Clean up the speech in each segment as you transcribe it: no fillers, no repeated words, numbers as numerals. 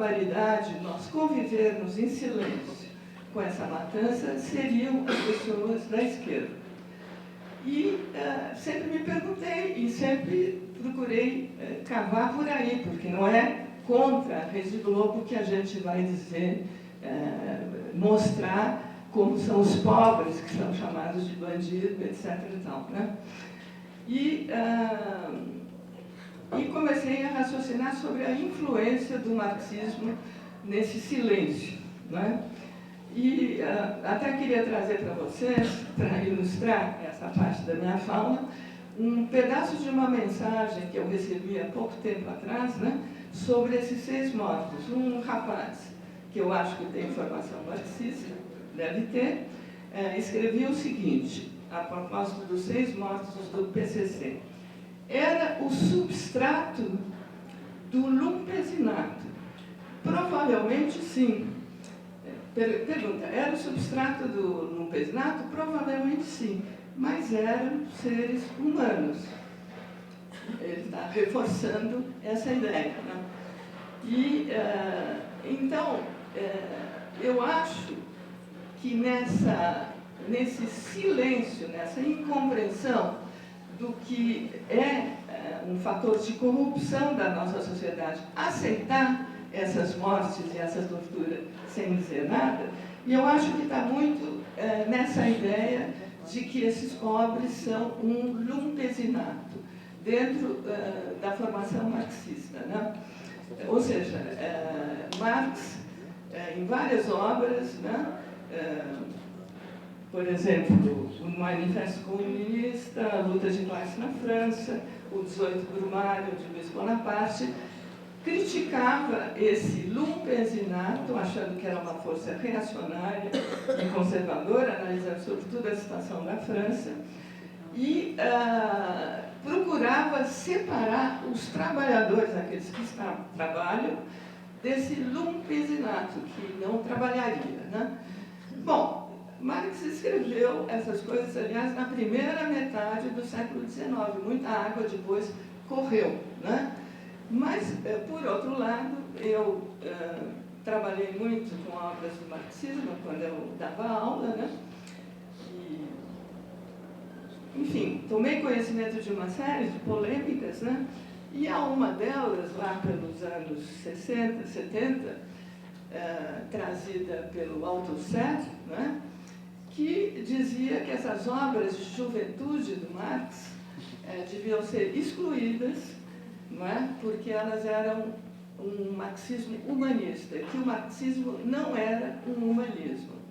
barbaridade nós convivermos em silêncio com essa matança seriam as pessoas da esquerda. E sempre me perguntei e sempre procurei cavar por aí, porque não é contra a Rede Globo que a gente vai dizer, mostrar como são os pobres que são chamados de bandido, etc. E tal, né? E comecei a raciocinar sobre a influência do marxismo nesse silêncio, né? E até queria trazer para vocês, para ilustrar essa parte da minha fala, um pedaço de uma mensagem que eu recebi há pouco tempo atrás, né, sobre esses 6 mortos. Um rapaz, que eu acho que tem formação marxista, deve ter, escrevia o seguinte, a propósito dos 6 mortos do PCC. Era o substrato do lumpesinato. Provavelmente sim. Pergunta, era o substrato do lumpesinato? Provavelmente sim, mas eram seres humanos. Ele está reforçando essa ideia, né? E, então, eu acho que nesse silêncio, nessa incompreensão do que é um fator de corrupção da nossa sociedade, aceitar essas mortes e essas torturas sem dizer nada, e eu acho que está muito nessa ideia de que esses pobres são um lumpesinato dentro da formação marxista, né? Ou seja, Marx, em várias obras, né, por exemplo, o Manifesto Comunista, a Luta de Classe na França, o 18 Brumário de Luiz Bonaparte, criticava esse lumpesinato, achando que era uma força reacionária e conservadora, analisando sobretudo a situação da França, e procurava separar os trabalhadores, aqueles que trabalham, desse lumpesinato, que não trabalharia, né? Bom, Marx escreveu essas coisas, aliás, na primeira metade do século XIX. Muita água depois correu, né? Mas, por outro lado, eu trabalhei muito com obras do marxismo quando eu dava aula, né? E, enfim, tomei conhecimento de uma série de polêmicas, né? E há uma delas, lá pelos anos 60, 70, trazida pelo Althusser, né? Que dizia que essas obras de juventude do Marx deviam ser excluídas, não é? Porque elas eram um marxismo humanista, que o marxismo não era um humanismo.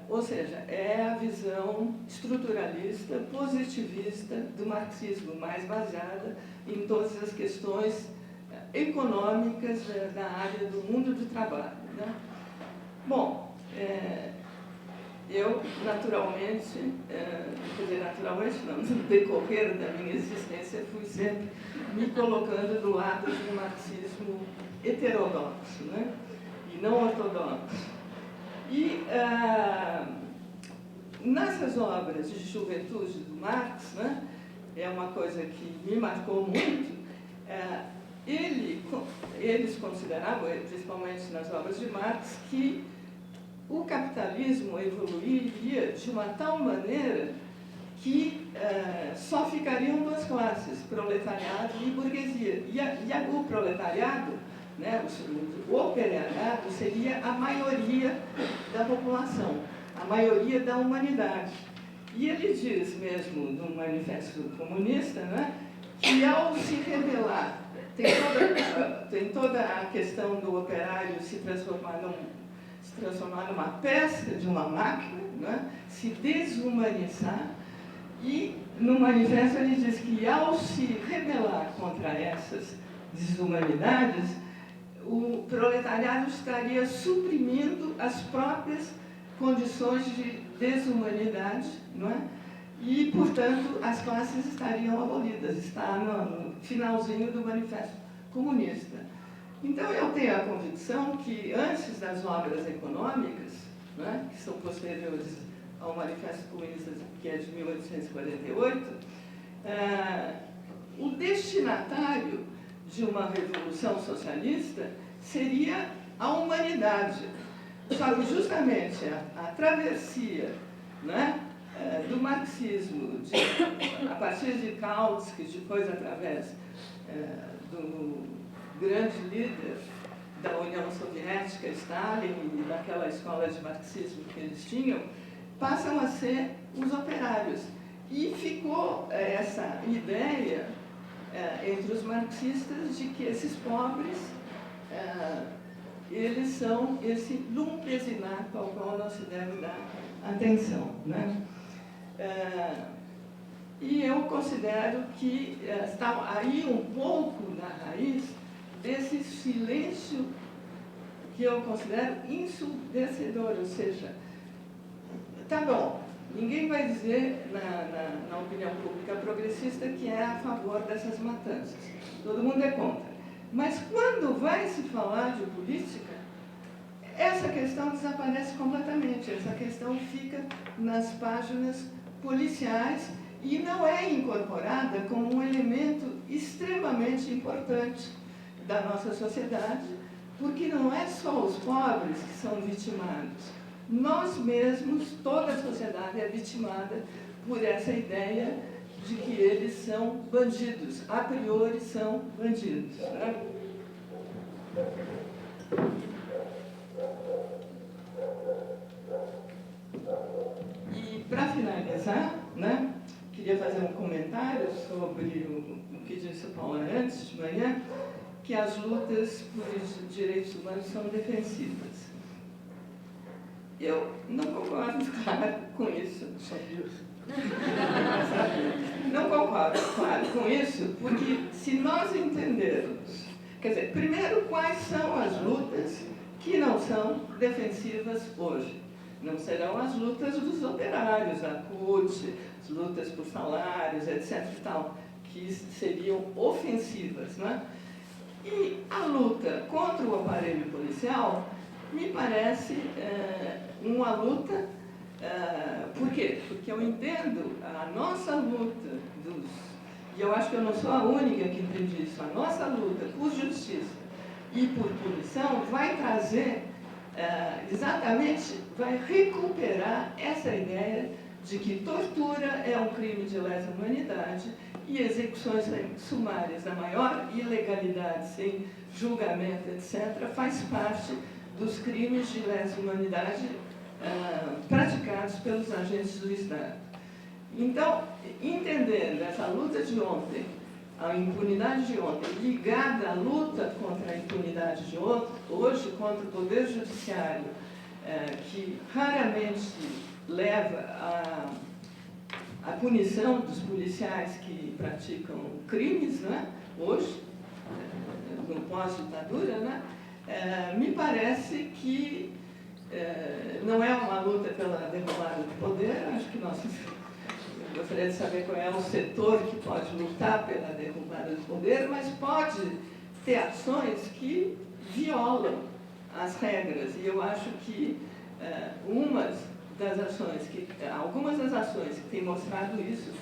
Ou seja, é a visão estruturalista, positivista do marxismo, mais baseada em todas as questões econômicas da área do mundo do trabalho, né? Bom, eu, naturalmente, quer dizer, naturalmente não, no decorrer da minha existência, fui sempre me colocando do lado de um marxismo heterodoxo, né? E não ortodoxo. E nessas obras de juventude do Marx, né, é uma coisa que me marcou muito, eles consideravam, principalmente nas obras de Marx, que o capitalismo evoluiria de uma tal maneira que só ficariam 2 classes, proletariado e burguesia. E o proletariado, né, o operariado, seria a maioria da população, a maioria da humanidade. E ele diz mesmo no Manifesto Comunista, né, que ao se rebelar, tem toda a questão do operário se transformar numa peça de uma máquina, né, se desumanizar, e no manifesto ele diz que ao se rebelar contra essas desumanidades, o proletariado estaria suprimindo as próprias condições de desumanidade, não é? E, portanto, as classes estariam abolidas. Está no finalzinho do Manifesto Comunista. Então, eu tenho a convicção que, antes das obras econômicas, né, que são posteriores ao Manifesto Comunista, que é de 1848, o destinatário de uma revolução socialista seria a humanidade. Só que justamente a travessia, né, do marxismo, a partir de Kautsky, depois através do grande líder da União Soviética, Stalin, e daquela escola de marxismo que eles tinham, passam a ser os operários. E ficou essa ideia entre os marxistas de que esses pobres, eles são esse lumpesinato ao qual não se deve dar atenção, né? E eu considero que está aí um pouco na raiz desse silêncio que eu considero ensurdecedor, ou seja, tá bom, ninguém vai dizer na opinião pública progressista que é a favor dessas matanças, todo mundo é contra. Mas quando vai se falar de política, essa questão desaparece completamente, essa questão fica nas páginas policiais e não é incorporada como um elemento extremamente importante da nossa sociedade, porque não é só os pobres que são vitimados. Nós mesmos, toda a sociedade é vitimada por essa ideia de que eles são bandidos, a priori são bandidos, né? E, para finalizar, né, queria fazer um comentário sobre o que disse o Paulo antes de manhã, que as lutas por direitos humanos são defensivas. Eu não concordo, claro, com isso. Não concordo, claro, com isso, porque se nós entendermos, quer dizer, primeiro, quais são as lutas que não são defensivas hoje? Não serão as lutas dos operários, a CUT, as lutas por salários, etc. e tal, que seriam ofensivas, né? E a luta contra o aparelho policial me parece uma luta. Por quê? Porque eu entendo a nossa luta e eu acho que eu não sou a única que entende isso, a nossa luta por justiça e por punição vai trazer exatamente, vai recuperar essa ideia de que tortura é um crime de lesa humanidade e execuções sumárias da maior ilegalidade, sem julgamento, etc., faz parte dos crimes de lesa humanidade praticados pelos agentes do Estado. Então, entendendo essa luta de ontem, a impunidade de ontem, ligada à luta contra a impunidade de hoje, contra o Poder Judiciário, que raramente leva à punição dos policiais que praticam crimes, né, hoje, no pós-ditadura, né, me parece que não é uma luta pela derrubada do poder. Acho que eu gostaria de saber qual é o setor que pode lutar pela derrubada do poder, mas pode ter ações que violam as regras. E eu acho que algumas das ações que têm mostrado isso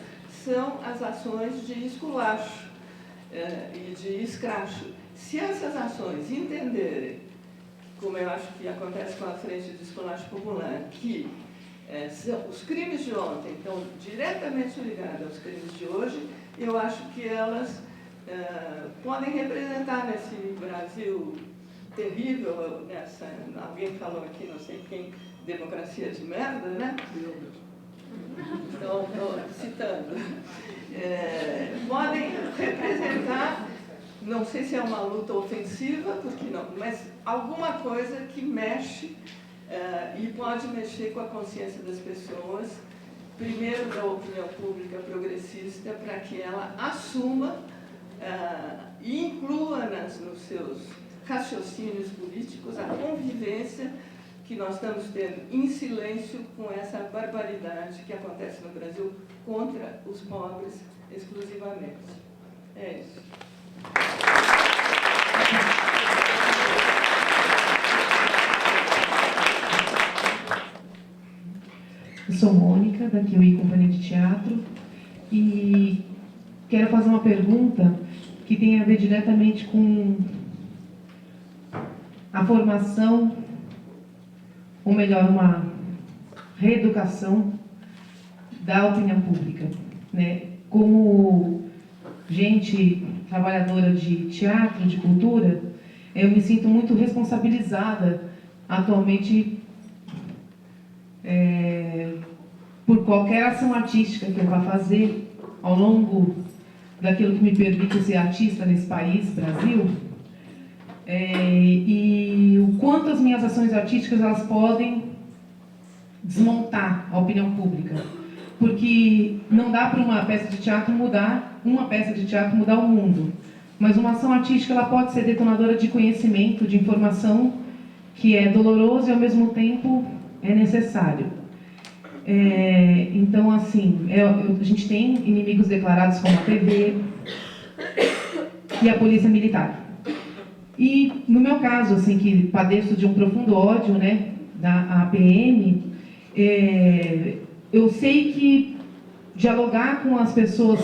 são as ações de esculacho e de escracho. Se essas ações entenderem, como eu acho que acontece com a Frente de Esculacho Popular, que os crimes de ontem estão diretamente ligados aos crimes de hoje, eu acho que elas podem representar nesse Brasil terrível, alguém falou aqui, não sei quem, democracia de merda, né? Então, estou citando. Podem representar, não sei se é uma luta ofensiva, porque não, mas alguma coisa que mexe e pode mexer com a consciência das pessoas, primeiro da opinião pública progressista, para que ela assuma e inclua nos seus raciocínios políticos a convivência que nós estamos tendo em silêncio com essa barbaridade que acontece no Brasil contra os pobres exclusivamente. É isso. Eu sou Mônica, da QI Companhia de Teatro, e quero fazer uma pergunta que tem a ver diretamente com a formação, ou melhor, uma reeducação da opinião pública, né? Como gente trabalhadora de teatro, de cultura, eu me sinto muito responsabilizada atualmente por qualquer ação artística que eu vá fazer ao longo daquilo que me permite ser artista nesse país, Brasil, e o quanto as minhas ações artísticas elas podem desmontar a opinião pública, porque não dá para uma peça de teatro mudar o mundo, mas uma ação artística ela pode ser detonadora de conhecimento, de informação, que é doloroso e ao mesmo tempo é necessário. Então, assim, a gente tem inimigos declarados como a TV e a polícia militar. E, no meu caso, assim, que padeço de um profundo ódio, né, da APM, eu sei que dialogar com as pessoas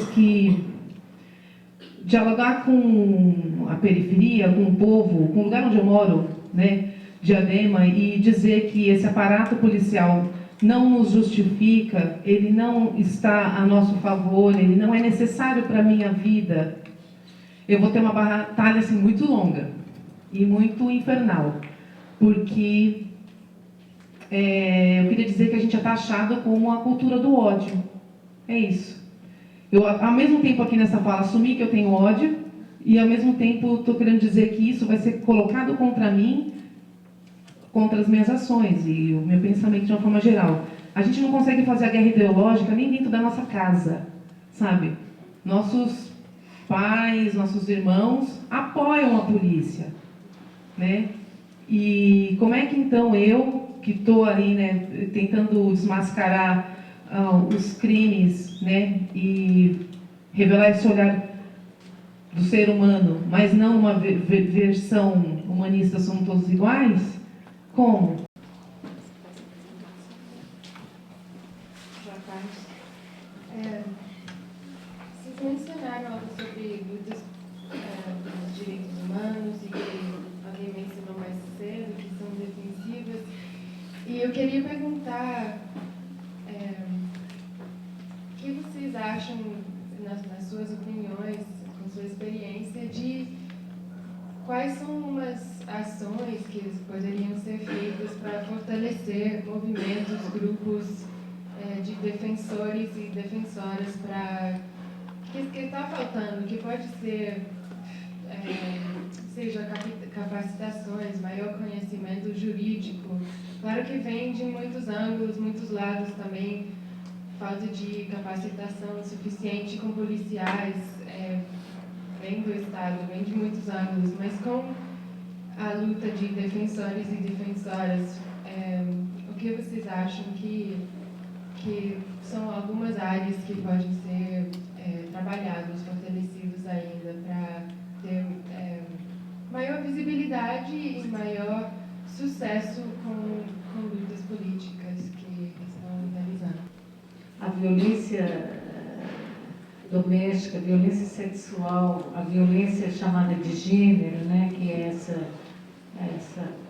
dialogar com a periferia, com o povo, com o lugar onde eu moro, né, Diadema, e dizer que esse aparato policial não nos justifica, ele não está a nosso favor, ele não é necessário para a minha vida, eu vou ter uma batalha assim, muito longa e muito infernal, porque eu queria dizer que a gente é taxado como a cultura do ódio. É isso. Eu, ao mesmo tempo, aqui nessa fala, assumi que eu tenho ódio, e ao mesmo tempo estou querendo dizer que isso vai ser colocado contra mim, contra as minhas ações e o meu pensamento de uma forma geral. A gente não consegue fazer a guerra ideológica nem dentro da nossa casa, sabe? Nossos pais, nossos irmãos apoiam a polícia, né? E como é que então eu, que estou ali, né, tentando desmascarar os crimes, né, e revelar esse olhar do ser humano, mas não uma versão humanista, somos todos iguais? Como? Vocês mencionaram algo sobre lutas pelos direitos humanos e alguém mencionou mais cedo que são defensivas. E eu queria perguntar o que vocês acham, nas suas opiniões, com sua experiência, de quais são umas ações que poderiam ser feitas para fortalecer movimentos, grupos de defensores e defensoras para que está faltando, que pode ser seja capacitações, maior conhecimento jurídico. Claro que vem de muitos ângulos, muitos lados também, falta de capacitação suficiente com policiais, vem do Estado, vem de muitos ângulos, mas com a luta de defensores e defensoras, o que vocês acham que são algumas áreas que podem ser trabalhadas, fortalecidas ainda para ter maior visibilidade e maior sucesso com lutas políticas que estão realizando? A violência doméstica, a violência sexual, a violência chamada de gênero, né, que é essa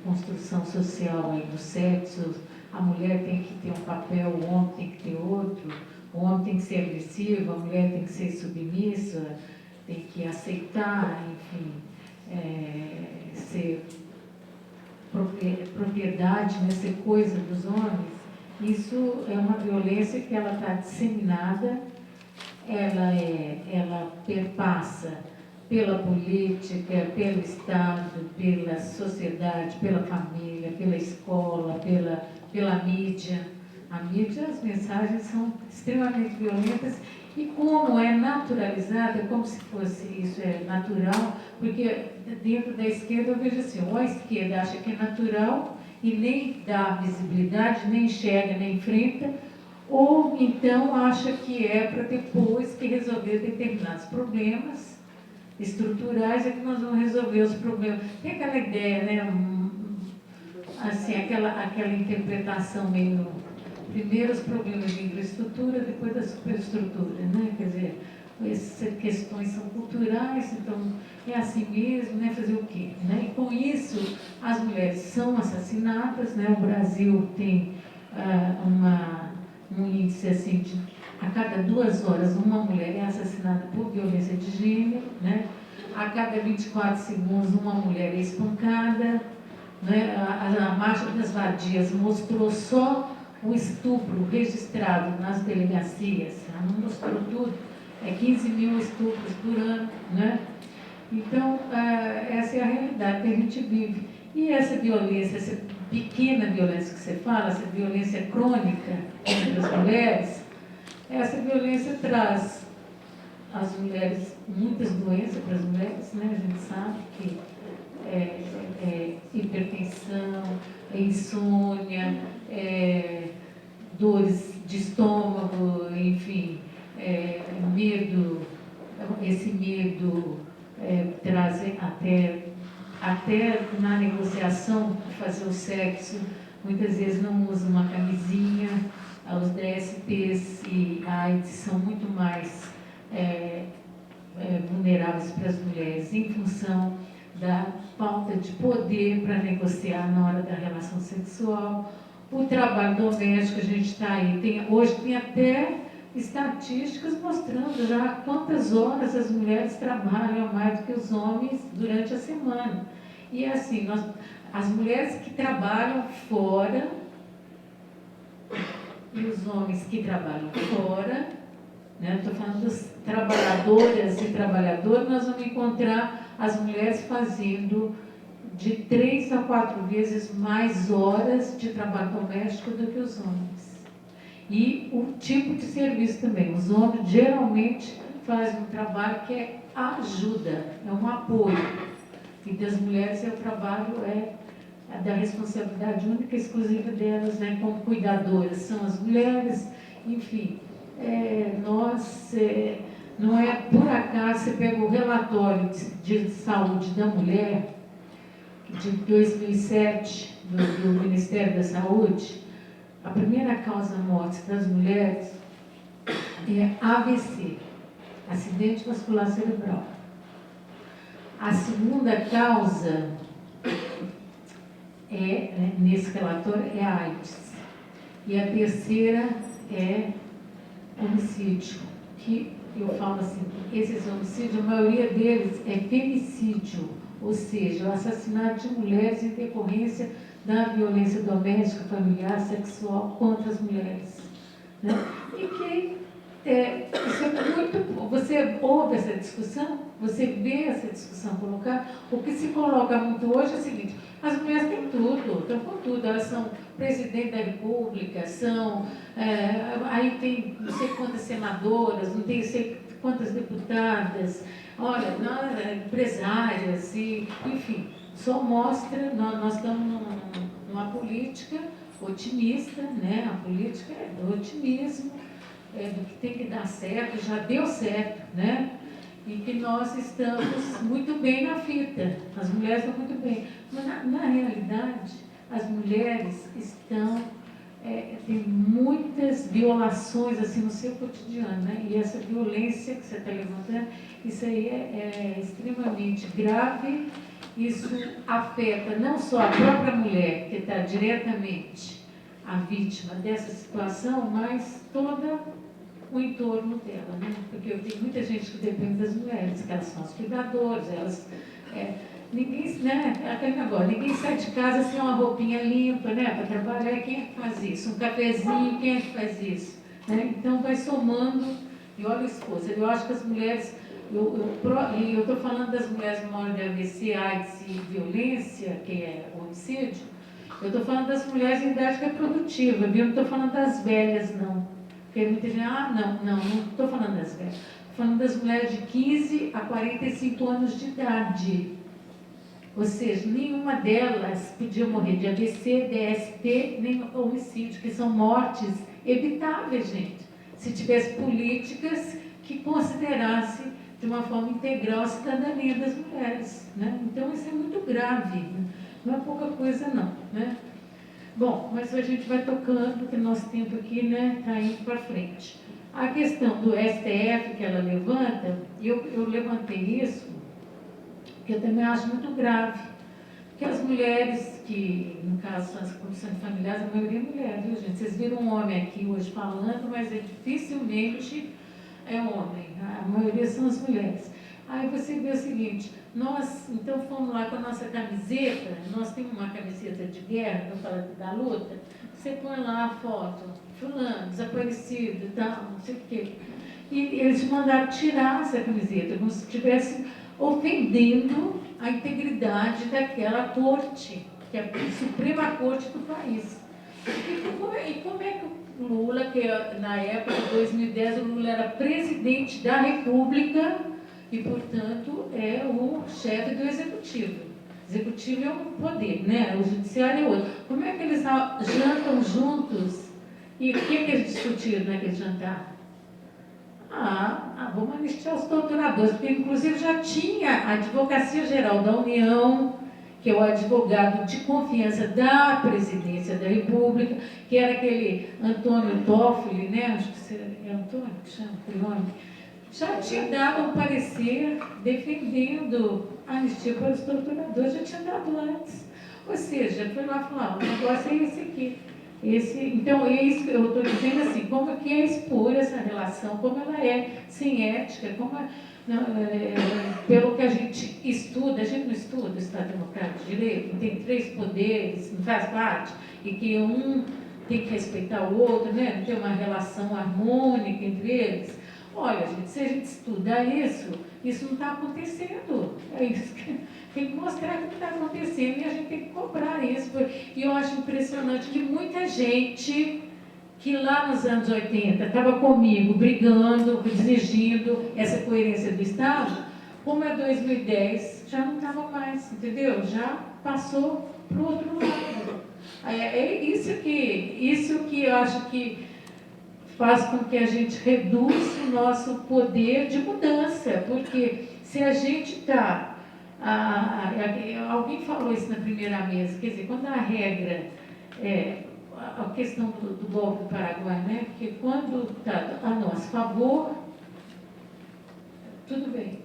construção social aí dos sexos. A mulher tem que ter um papel, o homem tem que ter outro, o homem tem que ser agressivo, a mulher tem que ser submissa, tem que aceitar, enfim, ser propriedade, né, ser coisa dos homens. Isso é uma violência que ela está disseminada, ela perpassa pela política, pelo Estado, pela sociedade, pela família, pela escola, pela mídia. A mídia, as mensagens são extremamente violentas e como é naturalizada, é como se fosse isso é natural, porque dentro da esquerda eu vejo assim, ou a esquerda acha que é natural e nem dá visibilidade, nem enxerga, nem enfrenta, ou então acha que é para depois que resolver determinados problemas estruturais, é que nós vamos resolver os problemas. Tem aquela ideia, né, assim, aquela interpretação meio, primeiro os problemas de infraestrutura, depois da superestrutura, né, quer dizer, essas questões são culturais, então é assim mesmo, né? Fazer o quê? Né? E com isso, as mulheres são assassinadas, né? O Brasil tem um índice assim de a cada 2 horas uma mulher é assassinada por violência de gênero, né? A cada 24 segundos uma mulher é espancada, né? A Marcha das Vadias mostrou só o estupro registrado nas delegacias, ela não mostrou tudo, é 15 mil estupros por ano, né? Então, essa é a realidade que a gente vive. E essa violência, essa pequena violência que você fala, essa violência crônica contra as mulheres, essa violência traz às mulheres muitas doenças para as mulheres, né? A gente sabe que hipertensão, insônia, dores de estômago, enfim, medo, esse medo traz até na negociação de fazer o sexo, muitas vezes não usa uma camisinha, os DSTs e AIDS são muito mais vulneráveis para as mulheres em função da falta de poder para negociar na hora da relação sexual. O trabalho doméstico, a gente está aí, hoje tem até estatísticas mostrando já quantas horas as mulheres trabalham a mais do que os homens durante a semana. E assim, as mulheres que trabalham fora e os homens que trabalham fora, né, estou falando das trabalhadoras e trabalhadores, nós vamos encontrar as mulheres fazendo de 3 a 4 vezes mais horas de trabalho doméstico do que os homens. E o tipo de serviço também. Os homens geralmente fazem um trabalho que é ajuda, é um apoio. E das mulheres o trabalho da responsabilidade única e exclusiva delas, né, como cuidadoras. São as mulheres, enfim. Não é por acaso, você pega o relatório de saúde da mulher de 2007 do Ministério da Saúde, a primeira causa morte das mulheres é AVC, acidente vascular cerebral. A segunda causa nesse relatório é a AIDS. E a terceira é homicídio, que eu falo assim, esses homicídios, a maioria deles é femicídio, ou seja, o assassinato de mulheres em decorrência da violência doméstica, familiar, sexual contra as mulheres. Né? E que isso é muito... Você ouve essa discussão, você vê essa discussão colocada. O que se coloca muito hoje é o seguinte: as mulheres têm tudo, estão com tudo, elas são presidente da República, aí tem não sei quantas senadoras, não tem não sei quantas deputadas, olha, empresárias, enfim, só mostra, nós estamos numa política otimista, né? A política é do otimismo, do que tem que dar certo, já deu certo, né? E que nós estamos muito bem na fita, as mulheres estão muito bem. Mas, na realidade, as mulheres têm muitas violações assim, no seu cotidiano, né? E essa violência que você está levantando, isso aí é extremamente grave. Isso afeta não só a própria mulher, que está diretamente a vítima dessa situação, mas toda o entorno dela, né? Porque eu tenho muita gente que depende das mulheres, que elas são as cuidadoras, elas... ninguém, né? Aquele negócio, ninguém sai de casa sem uma roupinha limpa, né? Para trabalhar, quem é que faz isso? Um cafezinho, quem é que faz isso? Né? Então vai somando, e olha a esposa, eu acho que as mulheres, eu estou falando das mulheres morrem de AVC, AIDS e violência, que é homicídio, eu estou falando das mulheres em idade reprodutiva, viu? Não estou falando das velhas, não. Porque muita gente, não estou falando das velhas. Estou falando das mulheres de 15 a 45 anos de idade. Ou seja, nenhuma delas podia morrer de AVC, DST, nem homicídio, que são mortes evitáveis, gente. Se tivesse políticas que considerassem de uma forma integral a cidadania das mulheres, né? Então, isso é muito grave, né? Não é pouca coisa, não, né? Bom, mas a gente vai tocando, que nosso tempo aqui, né, está indo para frente. A questão do STF que ela levanta, eu levantei isso, porque eu também acho muito grave. Porque as mulheres que, no caso, são as condições familiares, a maioria é mulher, viu, gente? Vocês viram um homem aqui hoje falando, mas dificilmente é homem. A maioria são as mulheres. Aí você vê o seguinte, nós, então, fomos lá com a nossa camiseta, nós temos uma camiseta de guerra, que eu falo aqui da luta, você põe lá a foto, fulano, desaparecido, tal, não sei o quê. E eles mandaram tirar essa camiseta, como se estivesse ofendendo a integridade daquela corte, que é a Suprema Corte do país. E como é que o Lula, que na época de 2010, o Lula era presidente da República e, portanto, é o chefe do Executivo. O Executivo é um poder, né? O Judiciário é outro. Como é que eles jantam juntos? E o que eles discutiram naquele jantar? Vamos anistiar os torturadores, porque inclusive já tinha a Advocacia Geral da União, que é o advogado de confiança da Presidência da República, que era aquele Antônio Toffoli, né? Acho que é Antônio que chama aquele homem, já tinha dado um parecer defendendo a anistia para os torturadores, já tinha dado antes. Ou seja, foi lá falar, o negócio é esse aqui. Então, é isso que eu estou dizendo assim, como é que é expor essa relação, como ela é sem ética, pelo que a gente estuda, a gente não estuda o Estado Democrático de Direito, tem 3 poderes, não faz parte, e que um tem que respeitar o outro, né? Não tem uma relação harmônica entre eles. Olha, gente, se a gente estudar isso não está acontecendo. É isso que tem que mostrar que está acontecendo e a gente tem que cobrar isso. E eu acho impressionante que muita gente que lá nos anos 80 estava comigo, brigando, exigindo essa coerência do Estado, como é 2010, já não estava mais, entendeu? Já passou para o outro lado. É isso que eu acho que faz com que a gente reduza o nosso poder de mudança, porque se a gente está... alguém falou isso na primeira mesa, quer dizer, quando a regra, a questão do golpe do Paraguai, né? Porque quando está a nosso favor, tudo bem.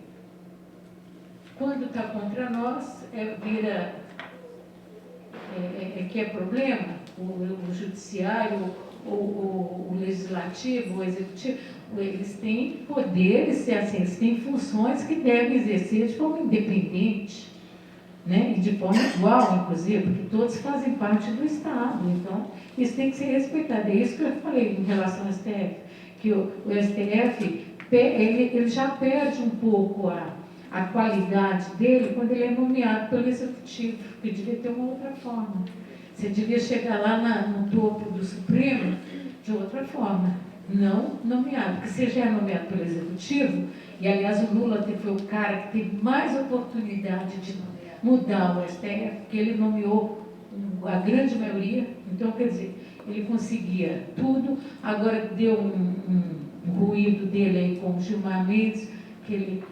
Quando está contra nós, vira que é problema, o judiciário, o legislativo, o executivo, eles têm poderes, assim, eles têm funções que devem exercer de forma independente, né? E de forma igual, inclusive, porque todos fazem parte do Estado. Então, isso tem que ser respeitado. É isso que eu falei em relação ao STF, que o STF ele já perde um pouco a qualidade dele quando ele é nomeado pelo Executivo, que devia ter uma outra forma. Você devia chegar lá no topo do Supremo de outra forma, não nomeado, porque você já é nomeado pelo Executivo, e aliás o Lula foi o cara que teve mais oportunidade de mudar o STF, porque ele nomeou a grande maioria, então quer dizer, ele conseguia tudo, agora deu um ruído dele aí com o Gilmar Mendes, que ele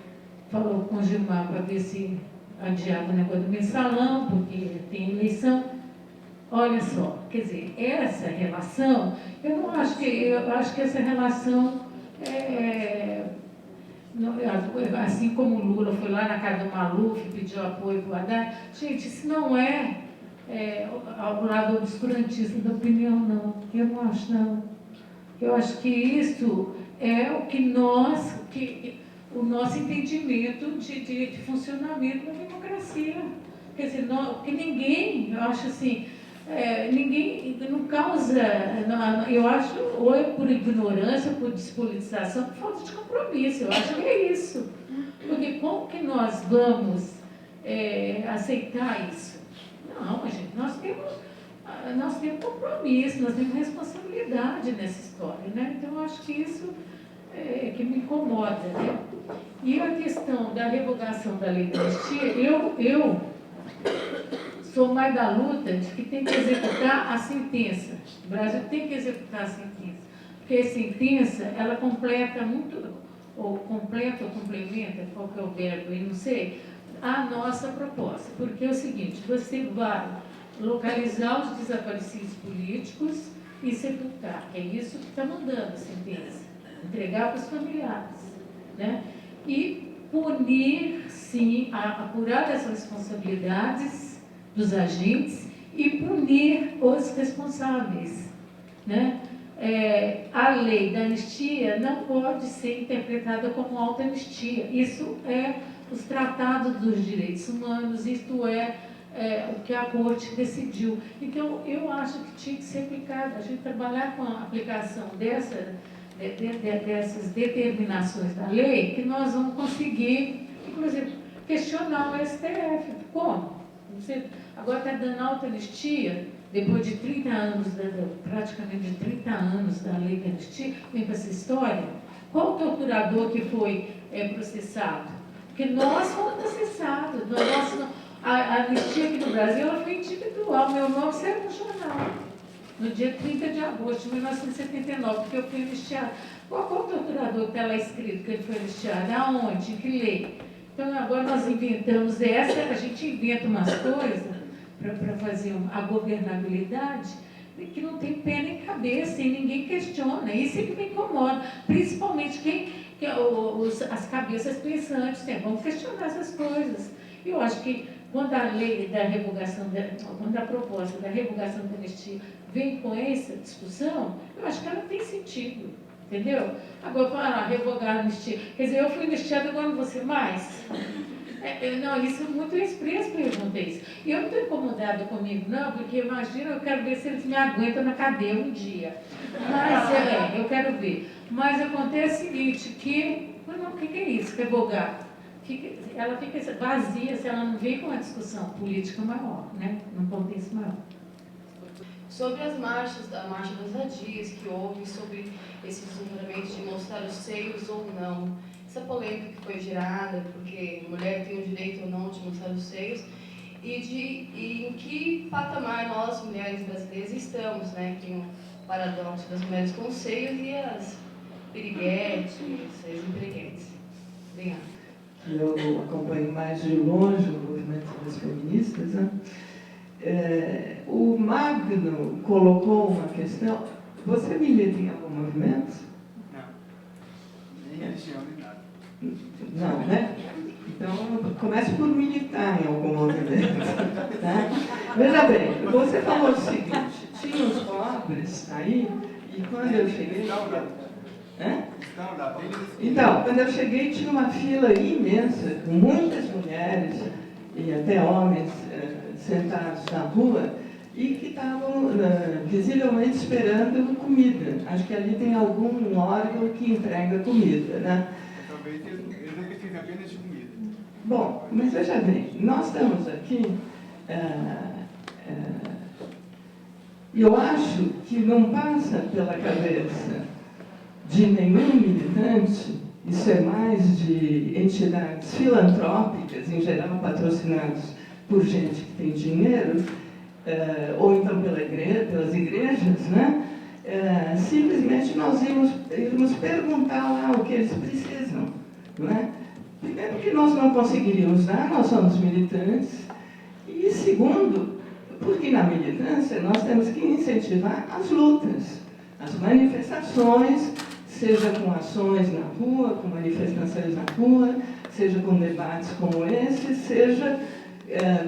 falou com o Gilmar para ver se adiava o negócio do mensalão, porque tem eleição. Olha só, quer dizer, essa relação, eu acho que essa relação assim como o Lula foi lá na casa do Maluf e pediu apoio para o Haddad, gente, isso não é ao lado obscurantista da opinião, não. Eu não acho, não. Eu acho que isso é o o nosso entendimento de funcionamento da democracia. Quer dizer, que ninguém, eu acho assim, ninguém não causa, eu acho, ou é por ignorância, por despolitização, por falta de compromisso. Eu acho que é isso. Porque como que nós vamos aceitar isso? Não, gente, nós temos compromisso, nós temos responsabilidade nessa história, né? Então, eu acho que isso que me incomoda, né? E a questão da revogação da lei da anistia, eu sou mais da luta de que tem que executar a sentença. O Brasil tem que executar a sentença, porque a sentença, ela completa muito, ou complementa, qual que é o verbo aí, não sei, a nossa proposta. Porque é o seguinte, você vai localizar os desaparecidos políticos e sepultar, que é isso que está mandando a sentença, entregar para os familiares, né? E punir, sim, apurar as responsabilidades dos agentes e punir os responsáveis, né? A lei da anistia não pode ser interpretada como autoanistia. Isso é os tratados dos direitos humanos, isto é o que a Corte decidiu. Então, eu acho que tinha que ser aplicado, a gente trabalhar com a aplicação dessas determinações da lei, que nós vamos conseguir, inclusive, questionar o STF. Como? Você agora está dando autoanistia, depois de 30 anos, praticamente de 30 anos da lei da anistia, vem para essa história? Qual o torturador que foi processado? Porque nós fomos processados. A anistia aqui no Brasil ela foi individual. Meu nome saiu no jornal, no dia 30 de agosto de 1979, porque eu fui anistiada. Qual o torturador que está lá escrito que ele foi anistiado? Aonde? Em que lei? Então, agora nós inventamos a gente inventa umas coisas para fazer a governabilidade que não tem pé nem cabeça e ninguém questiona. Isso é que me incomoda, principalmente as cabeças pensantes. Vamos questionar essas coisas. Eu acho que quando a lei da revogação, quando a proposta da revogação da anistia vem com essa discussão, eu acho que ela tem sentido, entendeu? Agora, para revogar a anistia, quer dizer, eu fui anistiada, agora não vou ser mais? Não, isso é muito expresso, pergunta isso. E eu não estou incomodada comigo, não, porque imagina, eu quero ver se eles me aguentam na cadeia um dia. Mas, eu quero ver. Mas acontece o seguinte, o que é isso, revogar? Ela fica vazia se ela não vem com uma discussão política maior, né? Num contexto maior. Sobre as marchas, a marcha das vadias que houve, sobre esse desdobramento de mostrar os seios ou não, essa polêmica que foi gerada, porque mulher tem o direito ou não de mostrar os seios, e em que patamar nós, mulheres brasileiras, estamos, né? Tem o paradoxo das mulheres com seios e as piriguetes, as empreguetes. Obrigada. Eu acompanho mais de longe o movimento das feministas, né? O Magno colocou uma questão. Você milita em algum movimento? Não. Nem religião, nem nada. Não, né? Então, comece por militar em algum movimento. Tá? Veja bem, você falou o seguinte, tinha os pobres aí, e quando eu cheguei... Então, quando eu cheguei, tinha uma fila imensa, com muitas mulheres e até homens sentados na rua e que estavam visivelmente esperando comida. Acho que ali tem algum órgão que entrega comida, né? Talvez eles não precisem apenas de comida. Bom, mas veja bem, nós estamos aqui... eu acho que não passa pela cabeça de nenhum militante, isso é mais de entidades filantrópicas, em geral patrocinadas por gente que tem dinheiro, ou então pelas igrejas, né? Simplesmente nós irmos perguntar lá o que eles precisam, não é? Primeiro que nós não conseguiríamos dar, nós somos militantes, e segundo, porque na militância nós temos que incentivar as lutas, as manifestações, seja com ações na rua, com manifestações na rua, seja com debates como esse, seja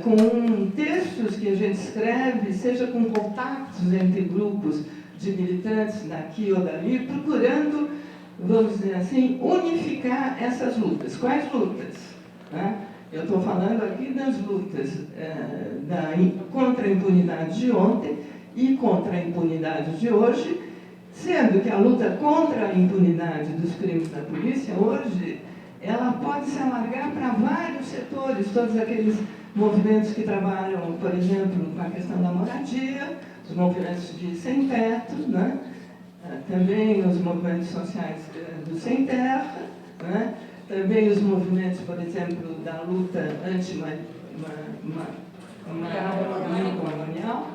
com textos que a gente escreve, seja com contatos entre grupos de militantes daqui ou dali, procurando, vamos dizer assim, unificar essas lutas. Quais lutas? Né? Eu estou falando aqui das lutas contra a impunidade de ontem e contra a impunidade de hoje, sendo que a luta contra a impunidade dos crimes da polícia, hoje, ela pode se alargar para vários setores, todos aqueles movimentos que trabalham, por exemplo, com a questão da moradia, os movimentos de sem-teto, né? Também os movimentos sociais do sem-terra, né? Também os movimentos, por exemplo, da luta anti-colonial,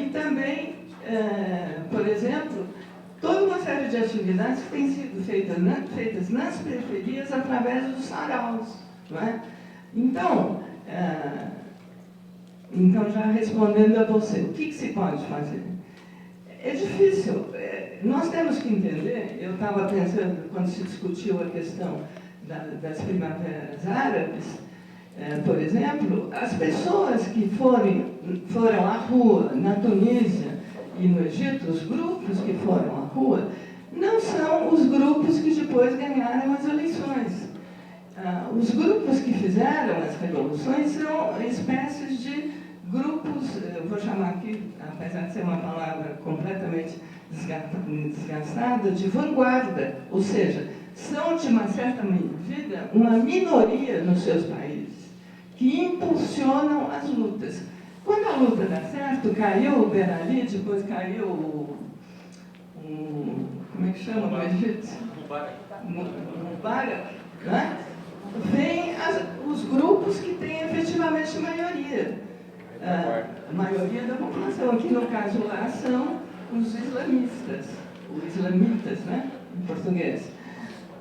e também, por exemplo, toda uma série de atividades que têm sido feitas nas periferias através dos saraus. Não é? Então, já respondendo a você, o que se pode fazer? É difícil. Nós temos que entender, eu estava pensando, quando se discutiu a questão das primaveras árabes, por exemplo, as pessoas que foram à rua na Tunísia e no Egito, os grupos que foram à rua, não são os grupos que depois ganharam as eleições. Os grupos que fizeram as revoluções são espécies de grupos, eu vou chamar aqui, apesar de ser uma palavra completamente desgastada, de vanguarda, ou seja, são, de uma certa medida, uma minoria nos seus países, que impulsionam as lutas. Quando a luta dá certo, caiu o Ben Ali, depois caiu como é que chama no Egito? Mubarak, né? Vêm os grupos que têm efetivamente maioria. A maioria da população, aqui no caso lá, são os islamistas, os islamitas, né? Em português.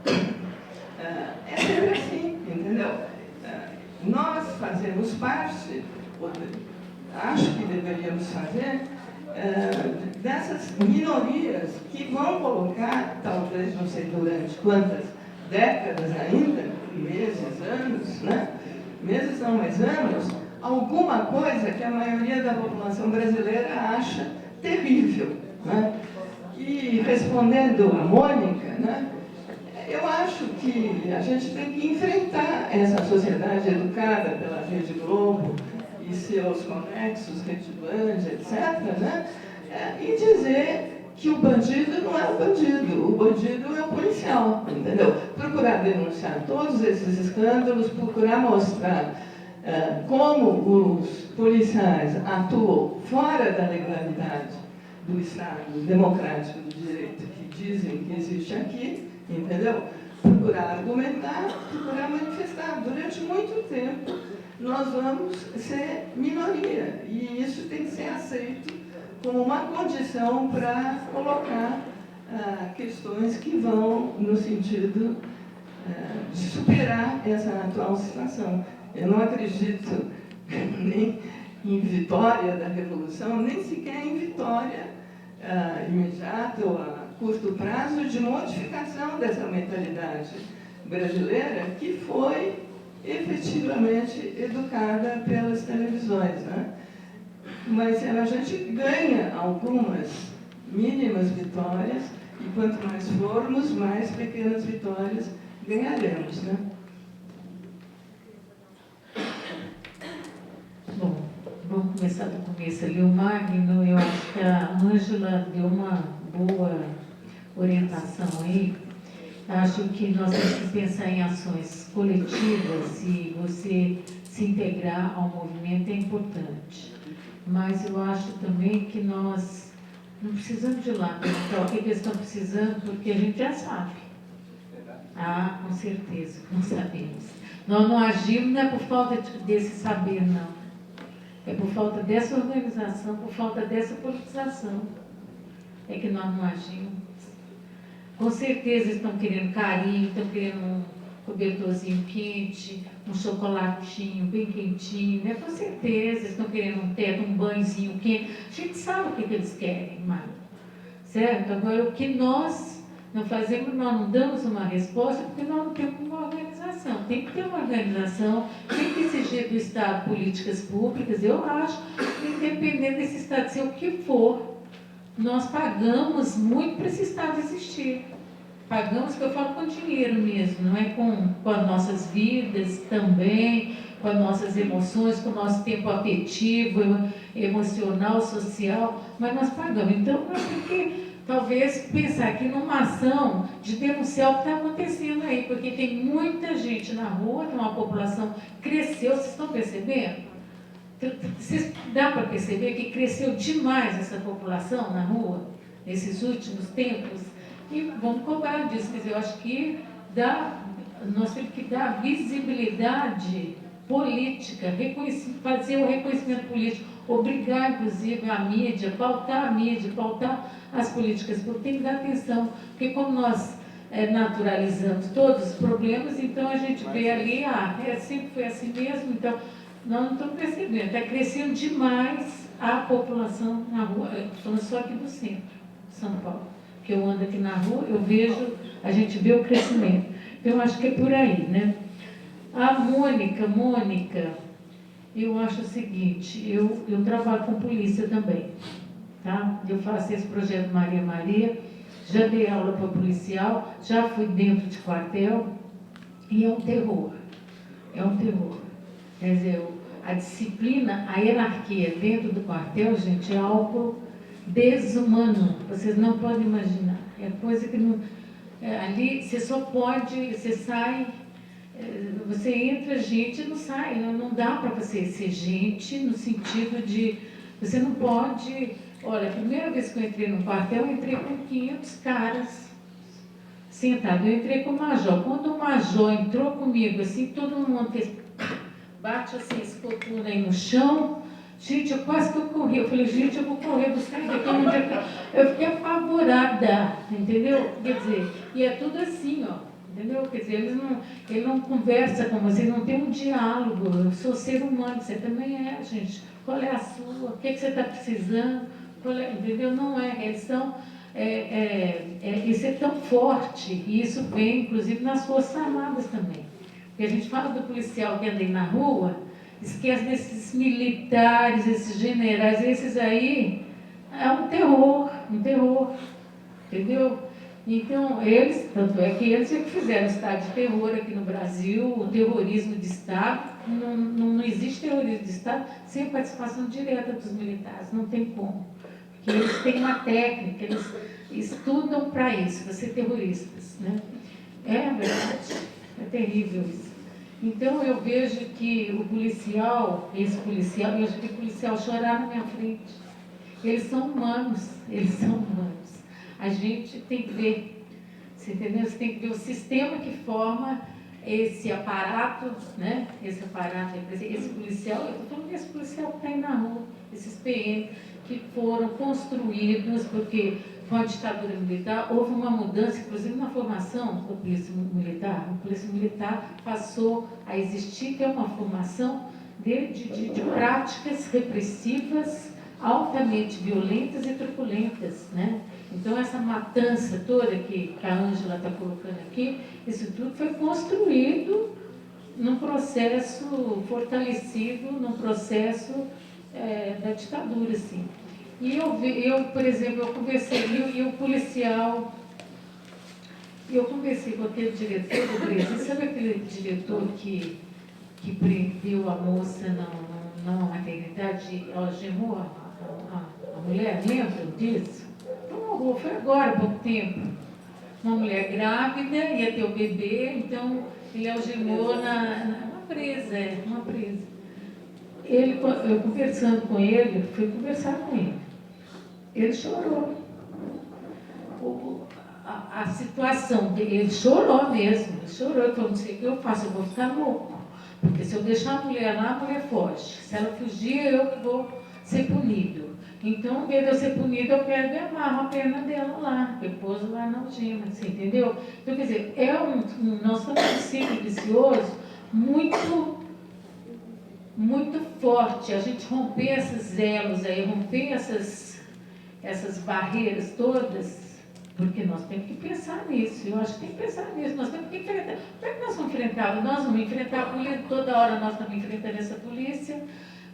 É sempre assim, entendeu? Nós fazemos parte, acho que deveríamos fazer, dessas minorias que vão colocar, talvez não sei durante quantas décadas ainda, meses, anos, né? Meses não, mas anos, alguma coisa que a maioria da população brasileira acha terrível, né? E respondendo a Mônica, né? Eu acho que a gente tem que enfrentar essa sociedade educada pela Rede Globo e seus conexos, Rede Band, etc., né? E dizer que o bandido não é o bandido é o policial, entendeu? Procurar denunciar todos esses escândalos, procurar mostrar como os policiais atuam fora da legalidade do Estado democrático de direito que dizem que existe aqui, entendeu? Procurar argumentar, procurar manifestar. Durante muito tempo, nós vamos ser minoria, e isso tem que ser aceito como uma condição para colocar questões que vão no sentido de superar essa atual situação. Eu não acredito nem em vitória da revolução, nem sequer em vitória imediata ou a curto prazo de modificação dessa mentalidade brasileira que foi efetivamente educada pelas televisões, né? Mas a gente ganha algumas mínimas vitórias e quanto mais formos, mais pequenas vitórias ganharemos, né? Bom, vamos começar do começo ali. O Magno, eu acho que a Ângela deu uma boa orientação aí. Acho que nós temos que pensar em ações coletivas e você se integrar ao movimento é importante. Mas eu acho também que nós não precisamos de lá perguntar o que eles estão precisando, porque a gente já sabe. Ah, com certeza, não sabemos. Nós não agimos não é por falta desse saber, não. É por falta dessa organização, por falta dessa politização. É que nós não agimos. Com certeza estão querendo carinho, estão querendo um cobertorzinho quente, um chocolatinho bem quentinho, né? Com certeza estão querendo um teto, um banhozinho quente. A gente sabe o que eles querem, Mário. Certo? Agora, o que nós não fazemos, nós não damos uma resposta porque nós não temos uma organização. Tem que ter uma organização, tem que exigir do Estado políticas públicas. Eu acho que, independente desse Estado ser o que for, nós pagamos muito para esse Estado existir. Pagamos, que eu falo com dinheiro mesmo, não é com as nossas vidas também, com as nossas emoções, com o nosso tempo afetivo, emocional, social, mas nós pagamos. Então, nós temos que, talvez, pensar aqui numa ação de denunciar o que está acontecendo aí, porque tem muita gente na rua, tem uma população que cresceu, vocês estão percebendo? Dá para perceber que cresceu demais essa população na rua, nesses últimos tempos? E vamos cobrar disso. Quer dizer, eu acho que nós temos que dar visibilidade política, fazer o reconhecimento político, obrigar, inclusive, a mídia, pautar as políticas públicas, tem que dar atenção, porque como nós naturalizamos todos os problemas, então a gente vê ali, sempre foi assim mesmo, então nós não estamos percebendo, está crescendo demais a população na rua, falando só aqui do centro de São Paulo, que eu ando aqui na rua, eu vejo, a gente vê o crescimento. Então, eu acho que é por aí, né? A Mônica, eu acho o seguinte, eu trabalho com polícia também, tá? Eu faço esse projeto Maria Maria, já dei aula para policial, já fui dentro de quartel, e é um terror. É um terror. Quer dizer, a disciplina, a hierarquia dentro do quartel, gente, é algo desumano. Vocês não podem imaginar. É coisa que não... ali você só pode, você sai, você entra gente e não sai. Não dá para você ser gente no sentido de... Você não pode... Olha, a primeira vez que eu entrei no quartel, eu entrei com 500 caras sentados. Eu entrei com o major. Quando o major entrou comigo, assim, todo mundo fez... Bate assim, escotuna aí no chão. Gente, eu quase que eu corri. Eu falei, gente, eu vou correr buscar isso aqui. Eu fiquei apavorada, entendeu? Quer dizer, e é tudo assim, ó. Entendeu? Quer dizer, ele não conversa com você, não tem um diálogo. Eu sou ser humano, você também é, gente. Qual é a sua? O que você está precisando? Entendeu? Não é. Eles são... isso é tão forte, e isso vem, inclusive, nas Forças Armadas também. Porque a gente fala do policial que anda aí na rua, esquece desses militares, esses generais, esses aí, é um terror, entendeu? Então, eles, tanto é que eles é que fizeram o estado de terror aqui no Brasil, o terrorismo de Estado, não existe terrorismo de Estado sem a participação direta dos militares, não tem como. Porque eles têm uma técnica, eles estudam para isso, para ser terroristas, né? É verdade, é terrível isso. Então, eu vejo que o policial, esse policial, eu acho que o policial chorar na minha frente. Eles são humanos, A gente tem que ver, você entendeu? Você tem que ver o sistema que forma esse aparato, né? Esse aparato, esse policial, eu estou falando desse policial que está aí na rua, esses PM que foram construídos, porque com a ditadura militar houve uma mudança, inclusive na formação da Polícia Militar. A Polícia Militar passou a existir, ter uma formação de práticas repressivas altamente violentas e truculentas, né? Então, essa matança toda que a Ângela está colocando aqui, isso tudo foi construído num processo fortalecido, num processo da ditadura, assim. E eu, por exemplo, eu conversei, e o policial, eu conversei com aquele diretor do Brasil, sabe aquele diretor que prendeu a moça na maternidade, algemou a mulher, lembra disso? Foi agora, há pouco tempo. Uma mulher grávida, ia ter o bebê, então ele algemou uma presa. Eu conversando com ele, fui conversar com ele. Ele chorou. A situação dele, ele chorou mesmo, ele falou, não sei o que eu faço, eu vou ficar louco. Porque se eu deixar a mulher lá, a mulher foge. Se ela fugir, eu que vou ser punido. Então, em vez de eu ser punido, eu pego e amarro a perna dela lá, depois lá na algema, assim, entendeu? Então, quer dizer, nós estamos num ciclo vicioso muito forte. A gente romper esses elos aí, romper essas barreiras todas, porque nós temos que pensar nisso. Eu acho que tem que pensar nisso. Nós temos que enfrentar. Como é que nós vamos enfrentar? Nós vamos enfrentar a polícia, toda hora nós estamos enfrentando essa polícia.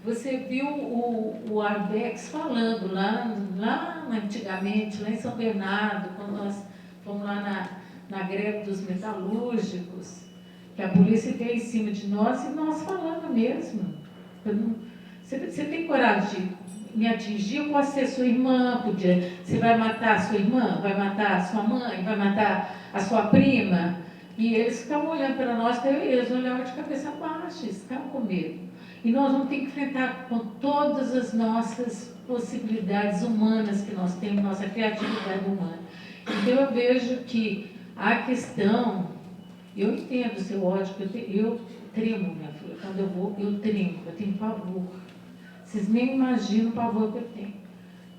Você viu o Arbex falando lá antigamente, lá em São Bernardo, quando nós fomos lá na greve dos metalúrgicos, que a polícia veio em cima de nós e nós falando mesmo. Você tem coragem de me atingir? Eu posso ser sua irmã, você vai matar a sua irmã, vai matar a sua mãe, vai matar a sua prima? E eles ficavam olhando para nós, eles olhavam de cabeça baixa, eles ficavam com medo. E nós vamos ter que enfrentar com todas as nossas possibilidades humanas que nós temos, nossa criatividade humana. Então, eu vejo que a questão, eu entendo o seu ódio, eu tremo, minha filha, quando eu vou, eu tremo, eu tenho pavor. Vocês nem imaginam o pavor que eu tenho,